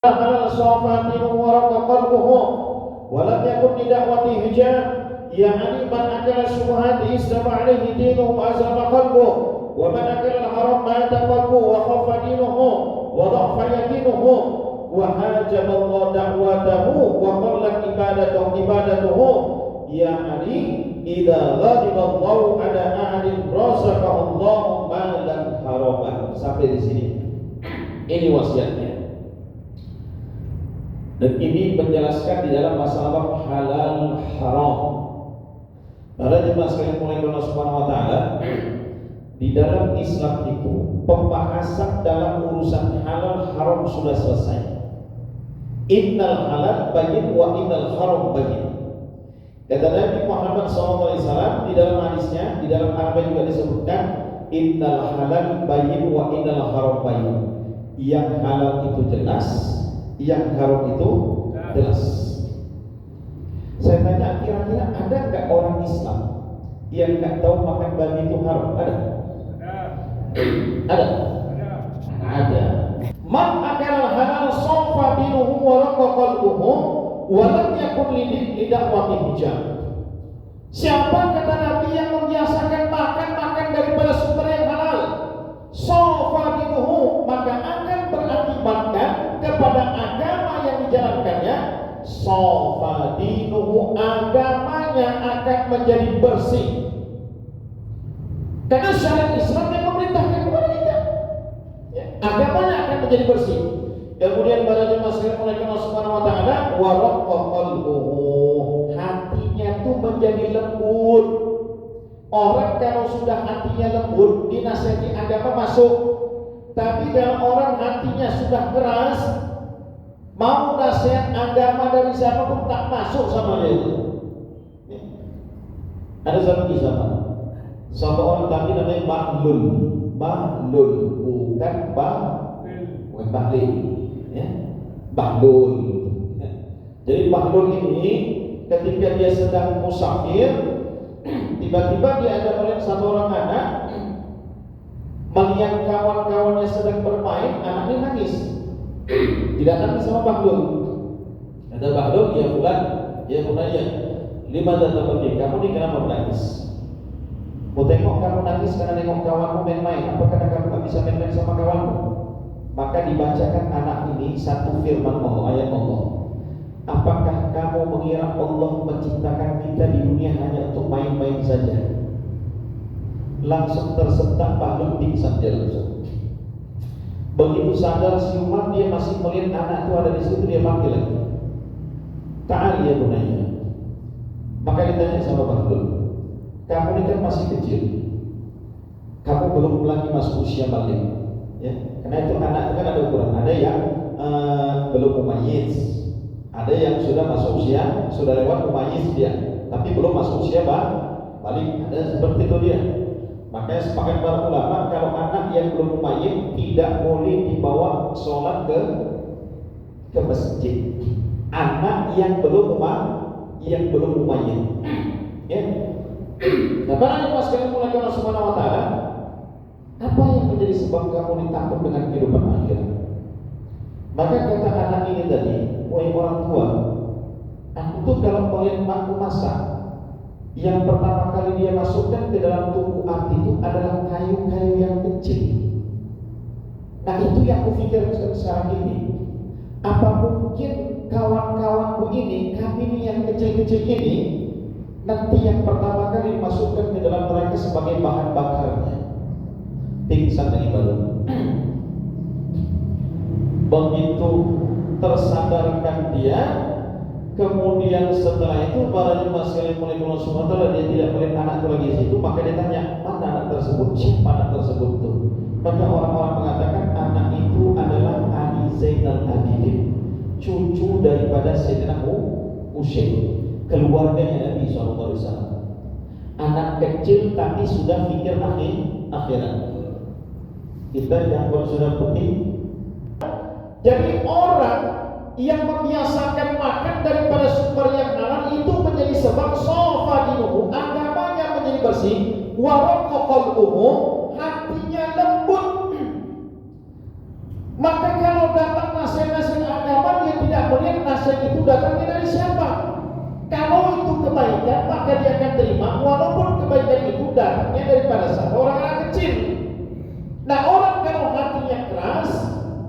halal safatin warqa qalbuhu wa lam yakun li da'wati hijab ya'ni man akala syubhati istama alaihi dinuhu wa azama qalbuhu wa man akala al-haram mata qalbuhu wa khaffa dinuhu wa dha'fa yaqinuhu wa hajaba Allah da'watahu wa qallat ibadatuhu ya'ni idza ghadiba Allah ala ahadin razaqahu Allah malan haraman. Sampai di sini. Ini wasiatnya. Dan ini menjelaskan di dalam masalah halal haram. Para jemaah sekalian mulai Allah Subhanahu wa taala, di dalam Islam itu pembahasan dalam urusan halal haram sudah selesai. Innal halal bayyin wa innal haram bayyin. Kata Nabi Muhammad SAW di dalam hadisnya, di dalam Arba juga disebutkan innal halal bayyin wa innal haram bayyin. Yang halal itu jelas, yang haram itu jelas. Saya tanya, kira-kira ada nggak orang Islam yang nggak tahu makan babi itu haram? Ada? Ada? Ada. Man akala halal sawfa dinuhu wa raqa qalbuhu wa lam yakun li da'wati hijab. Siapa kata Nabi yang membiasakan makan daripada sumber yang halal, sawfa dinuhu, maka akan berakibatkan kepada agama yang dijalankannya, sawfa dinuhu, agamanya akan menjadi bersih. Karena syariat Islam yang memerintahkan kepada kita, ya, agamanya akan menjadi bersih. Kemudian pada jemaah sekalian oleh Allah Subhanahu wa taala, wa raqqa qalbuhu, hatinya tuh menjadi lembut. Orang kalau sudah hatinya lembut, dinasihati agama masuk. Tapi kalau orang hatinya sudah keras, mau nasihat agama dari siapa pun tak masuk sama dia itu. Ada satu kisah, satu orang tadi namanya Bahlul, bukan Bahlil, ya, Bahlul. Jadi Bahlul ini ketika dia sedang musafir, tiba-tiba dia ada melihat satu orang anak, melihat kawan-kawannya sedang bermain, anaknya nangis. Tidak nangis sama Bahlul. Kata Bahlul, ya fulan, ya bunaya, lima datang, kamu ini kenapa menangis? Mau tengok kamu nangis karena nengok kawanmu main-main. Apa karena kamu tak bisa main-main sama kawanmu? Maka dibacakan anak ini satu firman Allah, ayat Allah. Apakah kamu mengira Allah menciptakan kita di dunia hanya untuk main-main saja? Langsung tersentak Bahlul pingsan dia langsung. Begitu sadar siuman, dia masih melihat anak itu ada di situ, dia panggil lagi. Ta'al ya bunaya. Maka ditanya sama Bahlul, kamu ini kan masih kecil, kamu belum lagi masuk usia balik, ya? Karena itu anak itu kan ada ukuran. Ada yang belum mumayyiz, ada yang sudah masuk usia, sudah lewat mumayyiz dia, tapi belum masuk usia balik. Ada seperti itu dia. Makanya sepakat para ulama, kalau anak yang belum mumayyiz tidak boleh dibawa sholat ke masjid. Anak yang belum mumayyiz, ya. Nah, para jemaah sekalian mulai Allah Subhanahu wa taala, apa yang menjadi sebab kamu ditakut dengan kehidupan akhirat? Maka kata anak ini tadi, wahai orang tua, aku tuh kalau melihat makku masak, yang pertama kali dia masukkan ke dalam tungku api itu adalah kayu-kayu yang kecil. Nah, itu yang kupikirkan sekarang ini. Apa mungkin kawan-kawanku ini, kami ini yang kecil-kecil ini, nanti yang pertama kali dimasukkan ke dalam mereka sebagai bahan bakarnya? Pingsan lagi baru. Begitu tersadarkan dia, kemudian setelah itu para jemaah sekalian mulai Allah Subhanahu wa taala, dia tidak melihat anak itu lagi di situ, maka dia tanya, mana anak tersebut? Siapa anak tersebut itu? Maka orang-orang mengatakan anak itu adalah Ali Zainal Abidin, cucu daripada Sayyidina Husain, keluarganya Nabi SAW. Anak kecil tapi sudah pikir akhirat. Kita yang sudah putih. Jadi orang yang membiasakan makan daripada sumber yang halal itu menjadi sebab sofa dinuhu, agamanya menjadi bersih, wa raqqa qalbuhu, hatinya lembut. Maka kalau datang nasihat-nasihat agama nasihat itu datangnya dari siapa? Kalau itu kebaikan, maka dia akan terima, walaupun kebaikan itu datangnya daripada orang kecil. Nah, orang kalau hatinya keras,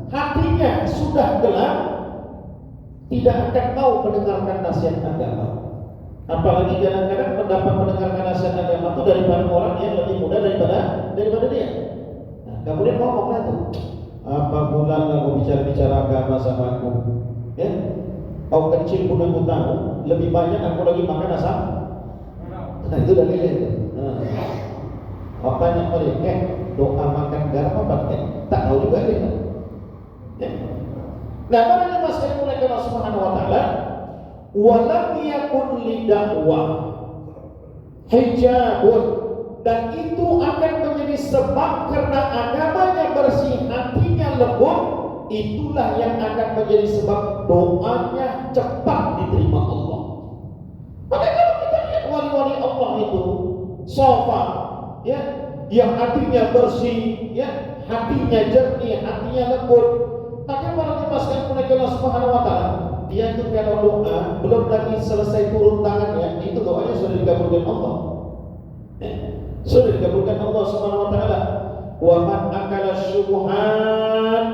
hatinya sudah gelap, tidak akan mau mendengarkan nasihat agama. Apalagi kadang-kadang mendapat mendengarkan nasihat agama itu daripada orang yang lebih muda daripada dia. Nah, kemudian ngomong tuh, apa gunanya aku bicara-bicara agama sama aku? Ya, kau kecil pun aku tahu, lebih banyak aku lagi makan asam. Nah, itu dalilnya itu. Nah, tanya mereka, doa makan garam apa? Tak tahu juga dia. Ya. Nah, makanya masalah mulai Allah Subhanahu Wa Taala, walam yakun lidakwah hijabun, dan itu akan menjadi sebab karena agamanya bersih, hatinya lembut, itulah yang akan menjadi sebab doanya cepat diterima Allah. Maka kalau kita lihat wali-wali Allah itu sofa, ya, yang hatinya bersih, ya, hatinya jernih, hatinya lembut, maka para dimasukkan oleh Allah Subhanahu Wa Taala, dia itu kalau doa belum lagi selesai turun tangannya, itu doanya sudah dikabulkan Allah. Ya, sudah dikabulkan Allah Subhanahu Wa Taala. Wa man akala syubhan,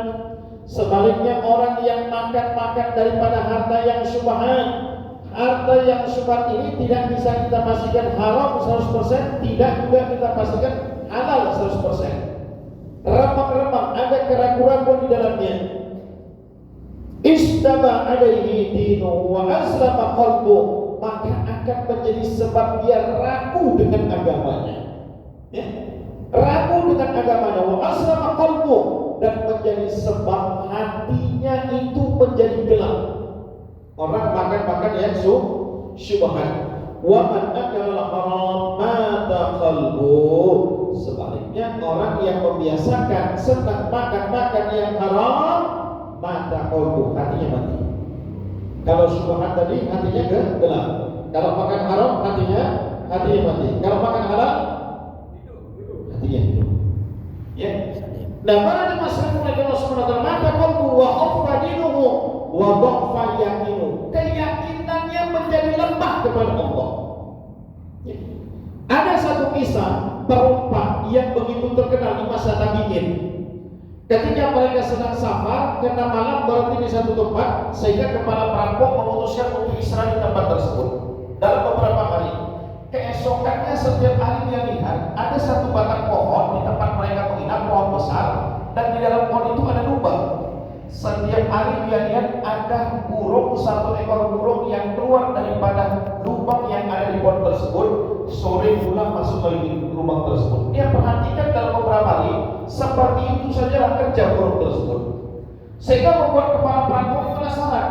sebaliknya orang yang makan daripada harta yang syubhan, harta yang syubhat ini tidak bisa kita pastikan haram 100%, tidak juga kita pastikan halal 100%. Remang-remang ada keraguan-keraguan di dalamnya. Istaba alaihi dinu wa aslama qalbu, maka akan menjadi sebab dia ragu dengan agamanya. Ya? Ragu dengan agamanya, wa aslama qalbu, dan menjadi sebab hatinya itu menjadi gelap. Orang makan yang syubhat. Wa man akala haram mata qalbu, sebaliknya orang yang membiasakan senang makan yang haram, mata qalbu, hatinya mati. Kalau syubhat tadi hatinya gelap. Kalau makan haram hatinya mati. Kalau makan halal hatinya hidup. Ya. Nah, pada masalah mulai Allah Subhanahu wa taala, mata qalbu wa khaffa dinuhu wa dha'fa yaqinu, keyakinannya menjadi lemah kepada Allah. Ya. Ada satu kisah perempat yang begitu terkenal di masa tabi'in. Ketika mereka sedang safar, karena malam berhenti di satu tempat, sehingga kepala perampok memutuskan untuk istirahat di tempat tersebut dalam beberapa hari. Keesokannya setiap hari dia lihat ada satu batang pohon di tempat mereka menginap, pohon besar, dan di dalam pohon itu ada lubang. Setiap hari dia lihat ada satu ekor burung yang keluar daripada lubang yang ada di pohon tersebut, sore pulang masuk lagi di lubang tersebut. Dia perhatikan dalam beberapa hari, seperti itu saja kerja burung tersebut, sehingga membuat kepala perampok itu penasaran.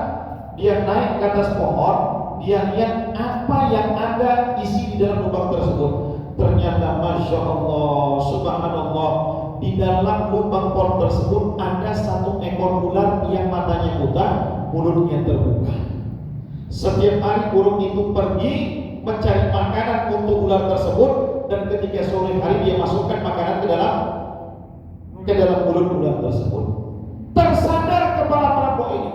Dia naik ke atas pohon, dia lihat apa yang ada isi di dalam lubang tersebut. Ternyata Masya Allah, Subhanallah, di dalam lubang pohon tersebut ada satu ekor ular yang matanya buta, mulutnya terbuka. Setiap hari burung itu pergi mencari makanan untuk ular tersebut, dan ketika sore hari dia masukkan makanan ke dalam mulut ular tersebut. Tersadar kepala perampok ini,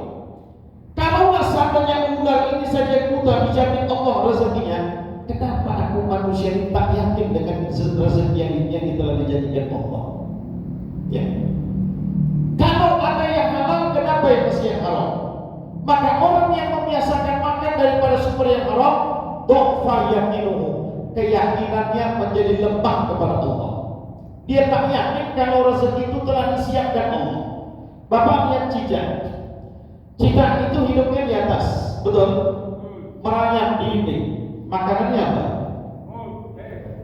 kalau seandainya ular ini saja buta, dijamin Allah rezekinya, kenapa aku manusia ini tak yakin dengan rezeki yang telah dijanjikan Allah? Ya. Kalau ada yang halal, kenapa yang mesti yang haram? Maka orang yang membiasakan makan daripada sumber yang haram, dha'fa yaqinuhu, keyakinannya menjadi lemah kepada Allah. Dia tak yakin kalau rezeki itu telah disiapkan Allah. Bapak lihat cicak. Cicak itu hidupnya di atas, betul? Merayap di dinding. Makanannya apa?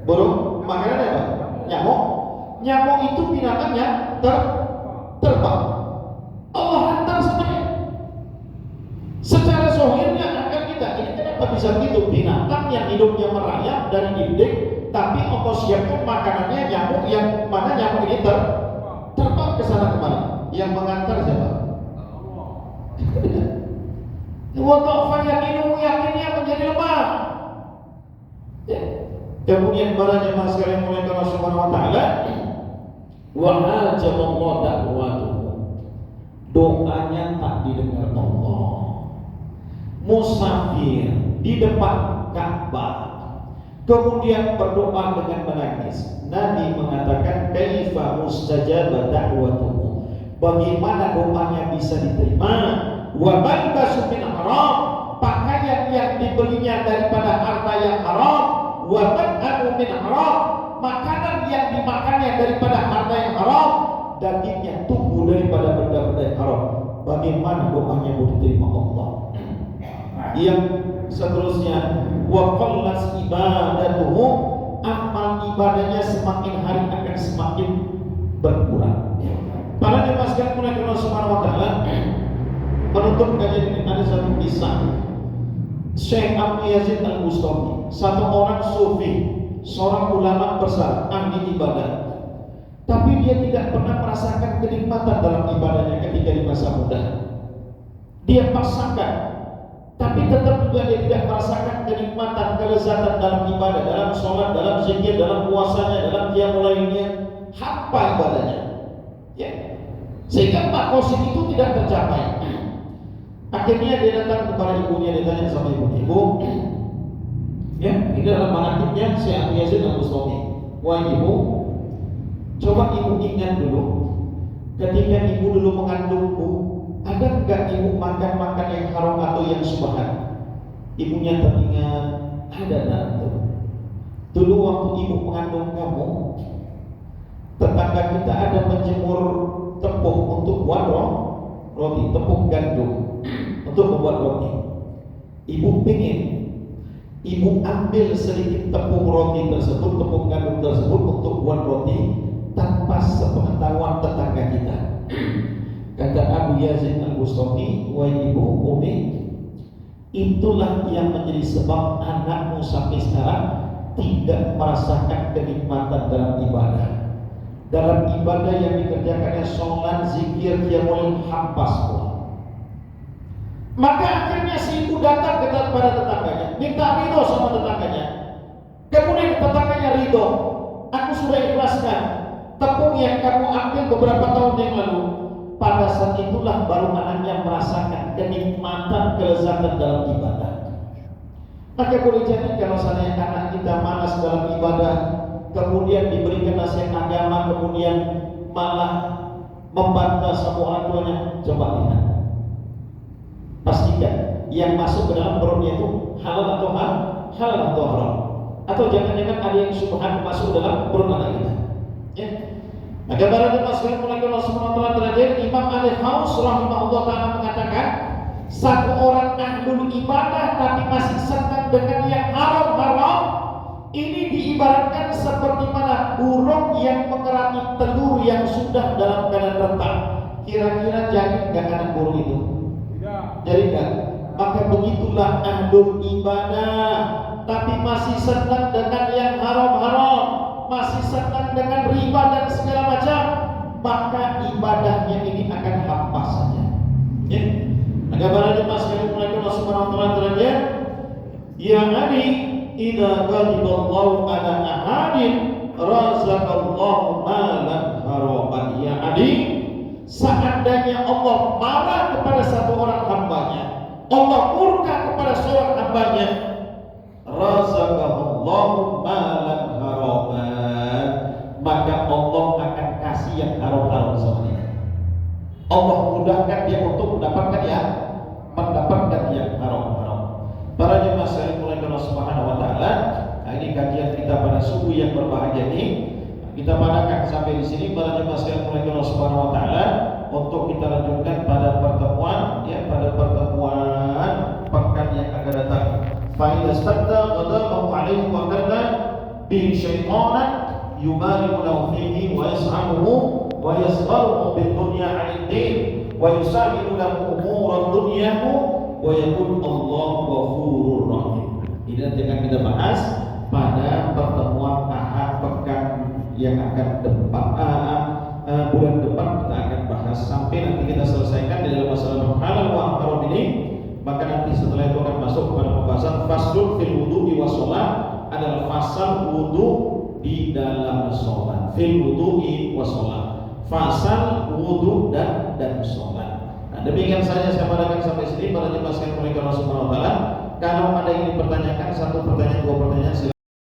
Burung. Makanannya apa? Nyamuk. Nyamuk itu binatangnya terbang. Allah hantar semuanya. Secara zahirnya akan kita, ini kenapa bisa begitu? Binatang yang hidupnya merayap dari dinding, tapi Allah siapkan makanannya nyamuk, yang mana nyamuk ini terbang ke sana kemari. Yang mengantar siapa? Wa yakinnya menjadi lemah. Ya. Kemudian para jemaah sekalian mulai Allah Subhanahu wa taala, wa hajaballahu da'watuhu, doanya tak didengar Allah. musafir di depan Ka'bah, kemudian berdoa dengan menangis. Nabi mengatakan, kaifa mustajaba da'watuhu, bagaimana doanya bisa diterima? Wa malbasu min haram, pakaian yang dibelinya daripada harta yang haram. Wa mad'amu min haram, makanan yang dimakannya daripada harta yang haram. Dagingnya tumbuh daripada benda-benda yang haram. Bagaimana doanya mau diterima Allah? Yang seterusnya, wa qallas ibadatuhu, amal ibadahnya semakin hari akan semakin berkurang. Para jemaah sekalian mulai Allah Subhanahu wa taala menutup kajian ini ada satu kisah Syekh Abu Yazid Al-Bustami, satu orang sufi, seorang ulama besar, ahli ibadah. Tapi dia tidak pernah merasakan kenikmatan dalam ibadahnya ketika di masa muda. Dia paksakan, tapi tetap juga dia tidak merasakan kenikmatan, kelezatan dalam ibadah, dalam sholat, dalam zikir, dalam puasanya, dalam qiyamul lailnya, hampa ibadahnya. Ya. Sehingga maqasid itu tidak tercapai. Akhirnya dia datang kepada ibunya, dia tanya sama ibunya, "Ibu, ya, ini dalam manaqibnya Syekh Abu Yazid Al-Bustami. Wah ibu, coba ibu ingat dulu, ketika ibu dulu mengandungku, ada enggak ibu makan yang haram atau yang subhan?" Ibunya teringat, ada nak. Dulu waktu ibu mengandung kamu, tetangga kita ada menjemur tepung untuk buat roti, tepung gandum untuk membuat roti. Ibu pengen, ibu ambil sedikit tepung roti tersebut, tepung gandum tersebut untuk buat roti tanpa sepengetahuan tetangga kita. Kata Abu Yazid Al-Bustami, wahai ibu, umi, itulah yang menjadi sebab anakmu sampai sekarang tidak merasakan kenikmatan dalam ibadah. Dalam ibadah yang dikerjakannya sholat, zikir, qiyamul hampa semua. Maka akhirnya si ibu datang kepada tetangganya, minta ridho sama tetangganya. Kemudian tetangganya ridho, aku sudah ikhlaskan tepung yang kamu ambil beberapa tahun yang lalu. Pada saat itulah baru anaknya merasakan kenikmatan, kelezatan dalam ibadah. Maka boleh jadi kalau seandainya anak kita malas dalam ibadah, kemudian diberikan nasihat agama, kemudian malah membantah sama orang tuanya, coba lihat, pastikan yang masuk ke dalam perutnya itu halal atau haram, atau jangan-jangan ada yang subhan masuk dalam perut anak kita. Ya. Maka para jemaah sekalian mulai Allah Subhanahu wa taala terakhir, Imam Al-Haus rahimahullah taala mengatakan, satu orang ahlul ibadah tapi masih senang dengan yang haram-haram, ini diibaratkan seperti mana burung yang mengerami telur yang sudah dalam keadaan retak. Kira-kira jadi enggak anak burung itu? Tidak. Jadi enggak? Maka begitulah ahlul ibadah tapi masih senang dengan yang haram-haram, masih senang dengan riba dan segala macam, maka ibadahnya ini akan hampa saja. Ya. Maka para jemaah sekalian mulai Allah Subhanahu wa taala terakhir, ya Ali, idza ghadiballahu ala ahadin razaqallahu malan haraman. Ya Ali, seandainya Allah marah kepada satu orang hambanya, Allah murka kepada seorang hambanya, razaqallahu malan haraman, maka Allah akan kasih yang haram-haram sama dia. Allah mudahkan dia untuk mendapatkan yang haram-haram. Para jemaah sekalian mulai Allah Subhanahu wa taala, ini kajian kita pada subuh yang berbahagia ini. Kita padakan sampai di sini para jemaah sekalian mulai Allah Subhanahu wa taala, untuk kita lanjutkan pada pertemuan pekan yang akan datang. Fa idza stadda ghadabahu alaihi wa kana bi syaitanan yumari'u lahu fihi wa yas'amuhu wa yasgharuhu bid dunya 'anid din wa yusahilu lahu umur dunyahu wa yaqul Allah ghafurur rahim. Ini nanti akan kita bahas pada pertemuan ahad pekan yang akan bulan depan kita akan bahas sampai nanti kita selesaikan di dalam masalah halal wa haram ini. Maka nanti setelah itu akan masuk kepada pembahasan faslun fil wudu'i wa shalah, adalah fasal wudu di dalam sholat. Fil wudu'i wa shalah, fasal wudu dan sholat. Nah, demikian saja saya padakan sampai sini para jemaah sekalian Allah Subhanahu wa taala. pertanyaan, silakan.